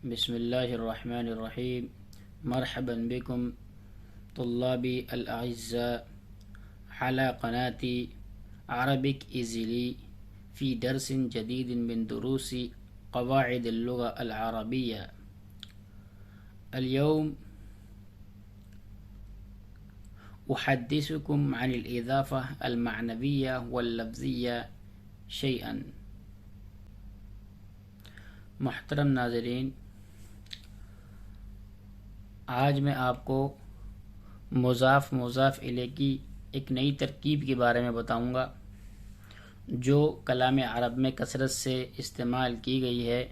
بسم الله الرحمن الرحيم. مرحبا بكم طلابي الأعزاء على قناة عربيك إيزيلي في درس جديد من دروس قواعد اللغة العربية. اليوم أحدثكم عن الإضافة المعنوية واللفظية شيئا. محترم ناظرین، آج میں آپ کو مضاف الیہ کی ایک نئی ترکیب کے بارے میں بتاؤں گا جو کلام عرب میں کثرت سے استعمال کی گئی ہے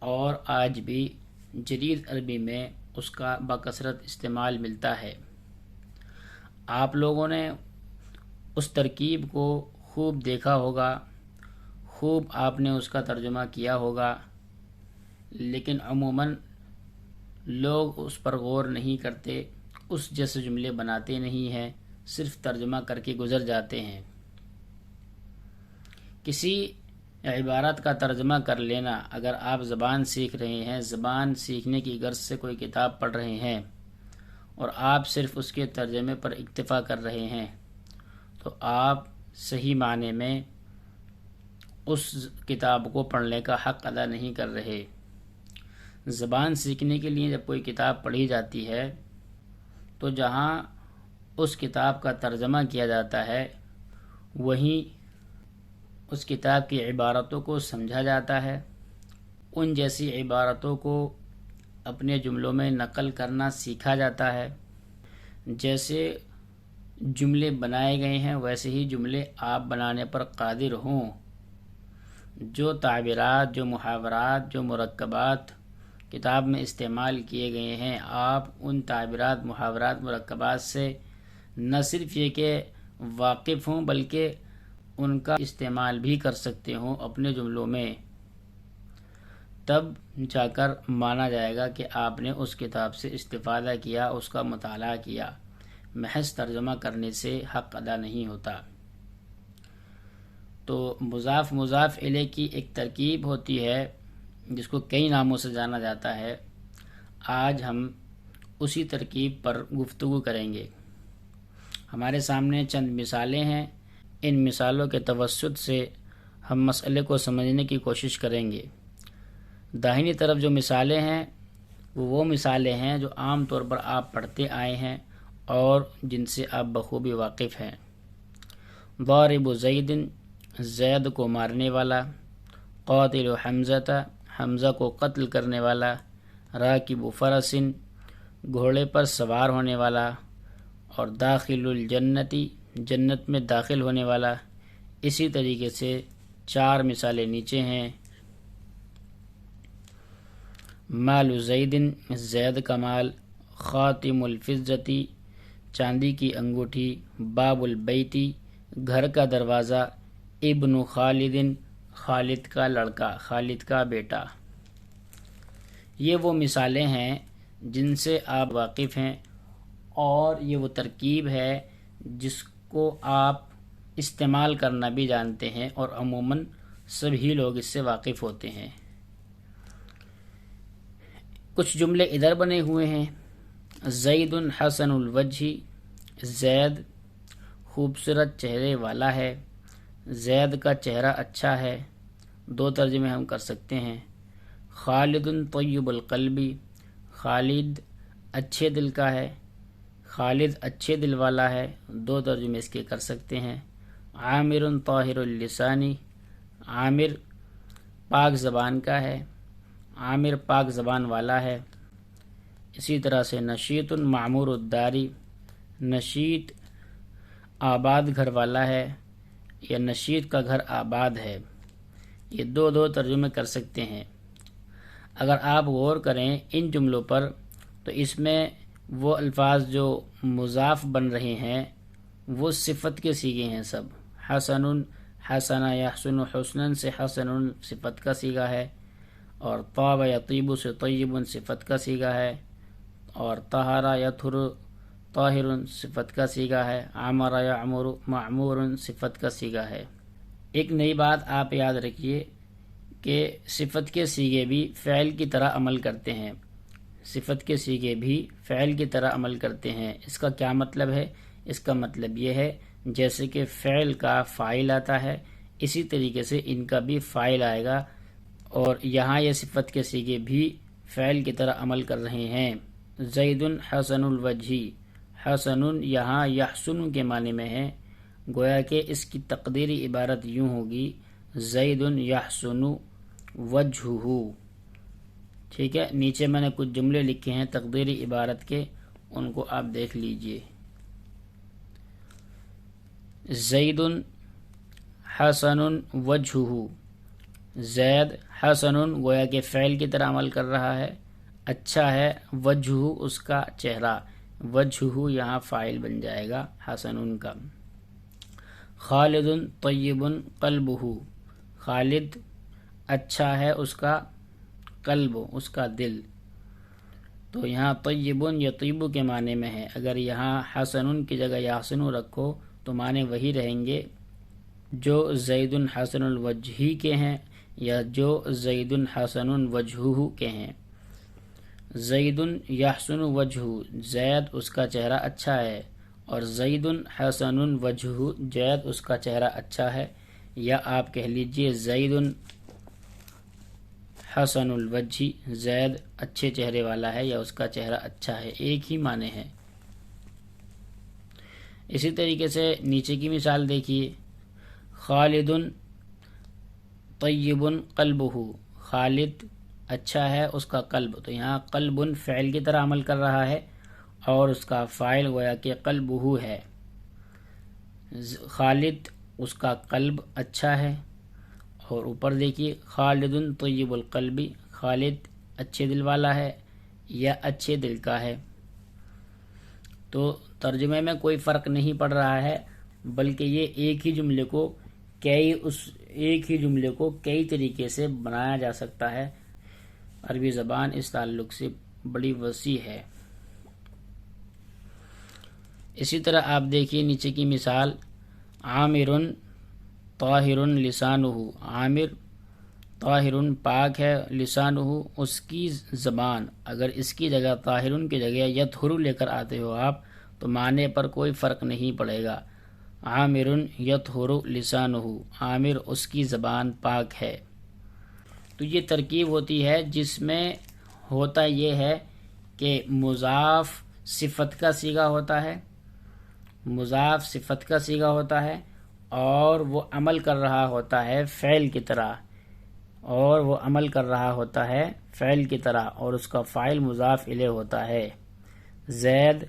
اور آج بھی جدید عربی میں اس کا بکثرت استعمال ملتا ہے۔ آپ لوگوں نے اس ترکیب کو خوب دیکھا ہوگا، خوب آپ نے اس کا ترجمہ کیا ہوگا، لیکن عموماً لوگ اس پر غور نہیں کرتے، اس جیسے جملے بناتے نہیں ہیں، صرف ترجمہ کر کے گزر جاتے ہیں۔ کسی عبارت کا ترجمہ کر لینا، اگر آپ زبان سیکھ رہے ہیں، زبان سیکھنے کی غرض سے کوئی کتاب پڑھ رہے ہیں اور آپ صرف اس کے ترجمے پر اکتفا کر رہے ہیں، تو آپ صحیح معنی میں اس کتاب کو پڑھنے کا حق ادا نہیں کر رہے۔ زبان سیکھنے کے لیے جب کوئی کتاب پڑھی جاتی ہے تو جہاں اس کتاب کا ترجمہ کیا جاتا ہے وہیں اس کتاب کی عبارتوں کو سمجھا جاتا ہے، ان جیسی عبارتوں کو اپنے جملوں میں نقل کرنا سیکھا جاتا ہے۔ جیسے جملے بنائے گئے ہیں ویسے ہی جملے آپ بنانے پر قادر ہوں۔ جو تعبیرات، جو محاورات، جو مرکبات کتاب میں استعمال کیے گئے ہیں، آپ ان تعبیرات، محاورات، مرکبات سے نہ صرف یہ کہ واقف ہوں بلکہ ان کا استعمال بھی کر سکتے ہوں اپنے جملوں میں، تب جا کر مانا جائے گا کہ آپ نے اس کتاب سے استفادہ کیا، اس کا مطالعہ کیا۔ محض ترجمہ کرنے سے حق ادا نہیں ہوتا۔ تو مضاف الیہ کی ایک ترکیب ہوتی ہے جس کو کئی ناموں سے جانا جاتا ہے۔ آج ہم اسی ترکیب پر گفتگو کریں گے۔ ہمارے سامنے چند مثالیں ہیں، ان مثالوں کے توسط سے ہم مسئلے کو سمجھنے کی کوشش کریں گے۔ داہنی طرف جو مثالیں ہیں وہ مثالیں ہیں جو عام طور پر آپ پڑھتے آئے ہیں اور جن سے آپ بخوبی واقف ہیں۔ ضارب زید، زید کو مارنے والا، قاتل حمزہ، حمزہ کو قتل کرنے والا، راکب فرس، گھوڑے پر سوار ہونے والا، اور داخل الجنتی، جنت میں داخل ہونے والا۔ اسی طریقے سے 4 مثالیں نیچے ہیں۔ مال زید، زید کا مال، خاتم الفضتی، چاندی کی انگوٹھی، باب البیتی، گھر کا دروازہ، ابن خالد، خالد کا لڑکا، خالد کا بیٹا۔ یہ وہ مثالیں ہیں جن سے آپ واقف ہیں اور یہ وہ ترکیب ہے جس کو آپ استعمال کرنا بھی جانتے ہیں اور عموماً سبھی لوگ اس سے واقف ہوتے ہیں۔ کچھ جملے ادھر بنے ہوئے ہیں۔ زید حسن الوجہ، زید خوبصورت چہرے والا ہے، زید کا چہرہ اچھا ہے۔ 2 ترجمے ہم کر سکتے ہیں۔ خالد طیب القلب، خالد اچھے دل کا ہے، خالد اچھے دل والا ہے۔ 2 ترجمے اس کے کر سکتے ہیں۔ عامر طاہر اللسان، عامر پاک زبان کا ہے، عامر پاک زبان والا ہے۔ اسی طرح سے نشیط معمور الدار، نشیط آباد گھر والا ہے یا نشیط کا گھر آباد ہے۔ یہ 2 ترجمے کر سکتے ہیں۔ اگر آپ غور کریں ان جملوں پر تو اس میں وہ الفاظ جو مضاف بن رہے ہیں وہ صفت کے صیغے ہیں سب۔ حسن، حسن یحسن حسنا سے حسن صفت کا صیغہ ہے، اور طاب یطیب سے طیب صفت کا صیغہ ہے، اور طہر یطہر طاہر صفت کا صیغہ ہے، عمر یعمر معمور صفت کا صیغہ ہے۔ ایک نئی بات آپ یاد رکھیے کہ صفت کے صیغے بھی فعل کی طرح عمل کرتے ہیں، صفت کے صیغے بھی فعل کی طرح عمل کرتے ہیں۔ اس کا کیا مطلب ہے؟ اس کا مطلب یہ ہے جیسے کہ فعل کا فاعل آتا ہے اسی طریقے سے ان کا بھی فاعل آئے گا، اور یہاں یہ صفت کے صیغے بھی فعل کی طرح عمل کر رہے ہیں۔ زید حسن الوجہ، حسن یہاں یحسن کے معنی میں ہے، گویا کہ اس کی تقدیری عبارت یوں ہوگی زید یحسن وجہہ۔ ٹھیک ہے، نیچے میں نے کچھ جملے لکھے ہیں تقدیری عبارت کے، ان کو آپ دیکھ لیجئے۔ زید حسن وجہہ، زید حسن گویا کہ فعل کی طرح عمل کر رہا ہے، اچھا ہے، وجہ اس کا چہرہ، وجہ یہاں فاعل بن جائے گا حسن کا۔ خالد طیب قلبہ، خالد اچھا ہے اس کا قلب، اس کا دل، تو یہاں طیب یطیب کے معنی میں ہے۔ اگر یہاں حسن کی جگہ یحسن رکھو تو معنی وہی رہیں گے جو زید حسن الوجہ کے ہیں یا جو زید حسن وجہہ کے ہیں۔ زید یحسن وجہہ، زید اس کا چہرہ اچھا ہے، اور زید حسن وجہہ، زید اس کا چہرہ اچھا ہے، یا آپ کہہ لیجئے زید حسن الوجہ، زید اچھے چہرے والا ہے یا اس کا چہرہ اچھا ہے، ایک ہی معنی ہے۔ اسی طریقے سے نیچے کی مثال دیکھیے، خالد طیب قلبہ، خالد اچھا ہے اس کا قلب، تو یہاں قلب فعل کی طرح عمل کر رہا ہے اور اس کا فاعل گویا کہ قلبہ ہے۔ خالد اس کا قلب اچھا ہے، اور اوپر دیکھیے خالد طیب القلب، خالد اچھے دل والا ہے یا اچھے دل کا ہے۔ تو ترجمے میں کوئی فرق نہیں پڑ رہا ہے، بلکہ یہ ایک ہی جملے کو کئی طریقے سے بنایا جا سکتا ہے۔ عربی زبان اس تعلق سے بڑی وسیع ہے۔ اسی طرح آپ دیکھیے نیچے کی مثال، عامر طاہر لسانہ، عامر طاہر پاک ہے، لسانہ اس کی زبان، اگر اس کی جگہ طاہر کی جگہ یطہر لے کر آتے ہو آپ تو معنی پر کوئی فرق نہیں پڑے گا۔ عامر یطہر لسانہ، عامر اس کی زبان پاک ہے۔ تو یہ ترکیب ہوتی ہے جس میں ہوتا یہ ہے کہ مضاف صفت کا صیغہ ہوتا ہے، مضاف صفت کا صیغہ ہوتا ہے، اور وہ عمل کر رہا ہوتا ہے فعل کی طرح، اور وہ عمل کر رہا ہوتا ہے فعل کی طرح، اور اس کا فاعل مضاف الیہ ہوتا ہے۔ زید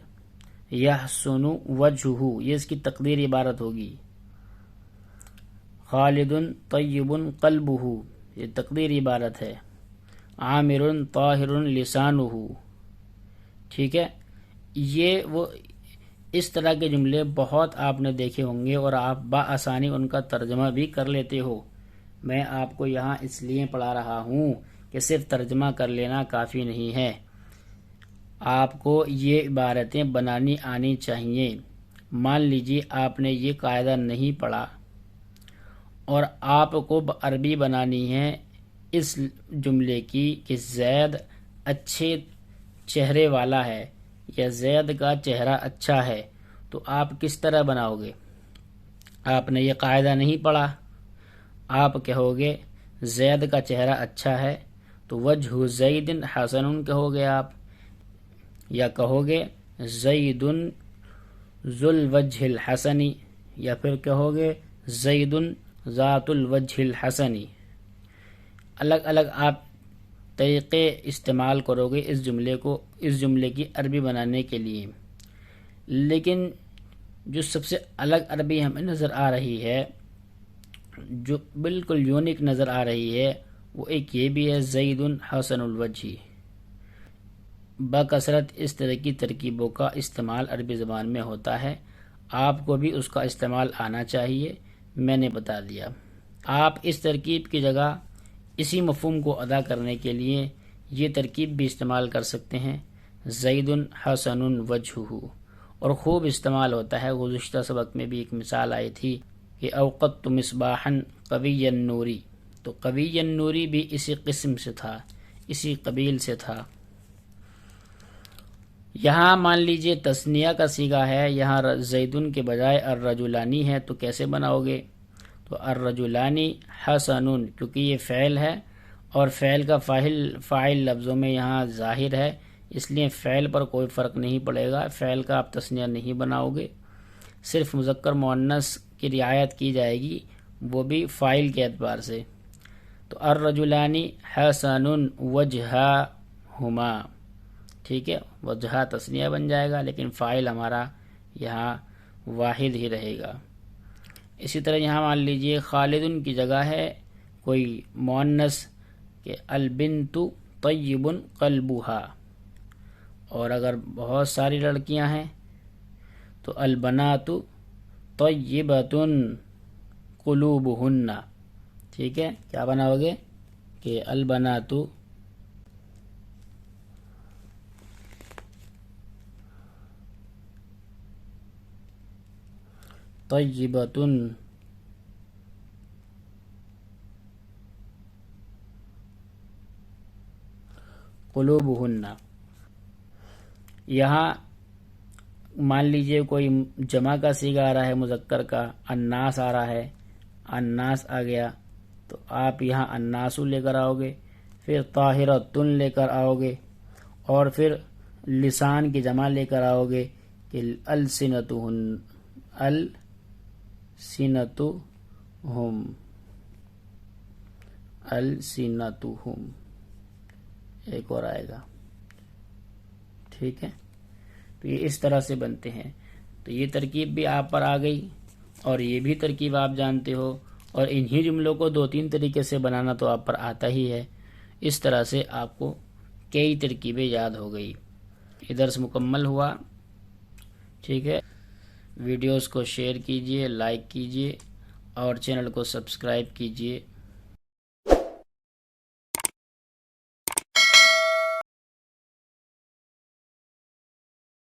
یحسن وجہہ، یہ اس کی تقدیر عبارت ہوگی۔ خالد طیب قلبہ، یہ تقدیر عبارت ہے۔ عامر طاہر لسانہ، ٹھیک ہے۔ یہ وہ اس طرح کے جملے بہت آپ نے دیکھے ہوں گے اور آپ بآسانی ان کا ترجمہ بھی کر لیتے ہو۔ میں آپ کو یہاں اس لیے پڑھا رہا ہوں کہ صرف ترجمہ کر لینا کافی نہیں ہے، آپ کو یہ عبارتیں بنانی آنی چاہیے۔ مان لیجیے آپ نے یہ قاعدہ نہیں پڑھا اور آپ کو عربی بنانی ہے اس جملے کی کہ زید اچھے چہرے والا ہے یا زید کا چہرہ اچھا ہے، تو آپ کس طرح بناؤ گے؟ آپ نے یہ قاعدہ نہیں پڑھا، آپ کہو گے زید کا چہرہ اچھا ہے تو وجہ زید حسن کہو گے آپ، یا کہو گے زید ذو الوجہ الحسنی، یا پھر کہو گے زید ذات الوجہ الحسنی۔ الگ الگ آپ طریقے استعمال کرو گے اس جملے کی عربی بنانے کے لیے، لیکن جو سب سے الگ عربی ہمیں نظر آ رہی ہے، جو بالکل یونیک نظر آ رہی ہے، وہ ایک یہ بھی ہے زید حسن الوجہ۔ بکثرت اس طرح کی ترکیبوں کا استعمال عربی زبان میں ہوتا ہے، آپ کو بھی اس کا استعمال آنا چاہیے، میں نے بتا دیا۔ آپ اس ترکیب کی جگہ اسی مفہوم کو ادا کرنے کے لیے یہ ترکیب بھی استعمال کر سکتے ہیں، زید حسن وجہہ، اور خوب استعمال ہوتا ہے۔ گزشتہ سبق میں بھی ایک مثال آئی تھی کہ اوقدت مصباحا قوی النور، تو قوی النوری بھی اسی قسم سے تھا، اسی قبیل سے تھا۔ یہاں مان لیجئے تثنیہ کا صیغہ ہے، یہاں زیدن کے بجائے الرجلانی ہے، تو کیسے بناؤ گے؟ تو الرجلانی حسن، کیونکہ یہ فعل ہے اور فعل کا فاعل لفظوں میں یہاں ظاہر ہے، اس لیے فعل پر کوئی فرق نہیں پڑے گا، فعل کا آپ تثنیہ نہیں بناؤ گے، صرف مذکر مؤنث کی رعایت کی جائے گی، وہ بھی فاعل کے اعتبار سے۔ تو الرجلانی حسن وجہہما، ٹھیک ہے، وجہ تثنیہ بن جائے گا لیکن فاعل ہمارا یہاں واحد ہی رہے گا۔ اسی طرح یہاں مان لیجئے خالدن کی جگہ ہے کوئی مؤنث کہ البنت طیب قلبها، اور اگر بہت ساری لڑکیاں ہیں تو البنات طیبۃ قلوبہن، ٹھیک ہے، کیا بناؤ گے کہ البنات طیبۃ قلوبہن۔ یہاں مان لیجئے کوئی جمع کا صیغہ آ رہا ہے مذکر کا، الناس آ رہا ہے، الناس آ گیا تو آپ یہاں الناس لے کر آؤ گے، پھر طاہرۃ لے کر آؤ گے، اور پھر لسان کی جمع لے کر آؤ گے کہ السنتہم، السنتہم ایک اور آئے گا، ٹھیک ہے۔ تو یہ اس طرح سے بنتے ہیں، تو یہ ترکیب بھی آپ پر آ گئی اور یہ بھی ترکیب آپ جانتے ہو، اور انہی جملوں کو 2-3 طریقے سے بنانا تو آپ پر آتا ہی ہے۔ اس طرح سے آپ کو کئی ترکیبیں یاد ہو گئی۔ یہ درس مکمل ہوا، ٹھیک ہے۔ ویڈیوز کو شیئر کیجئے، لائک کیجئے اور چینل کو سبسکرائب کیجئے۔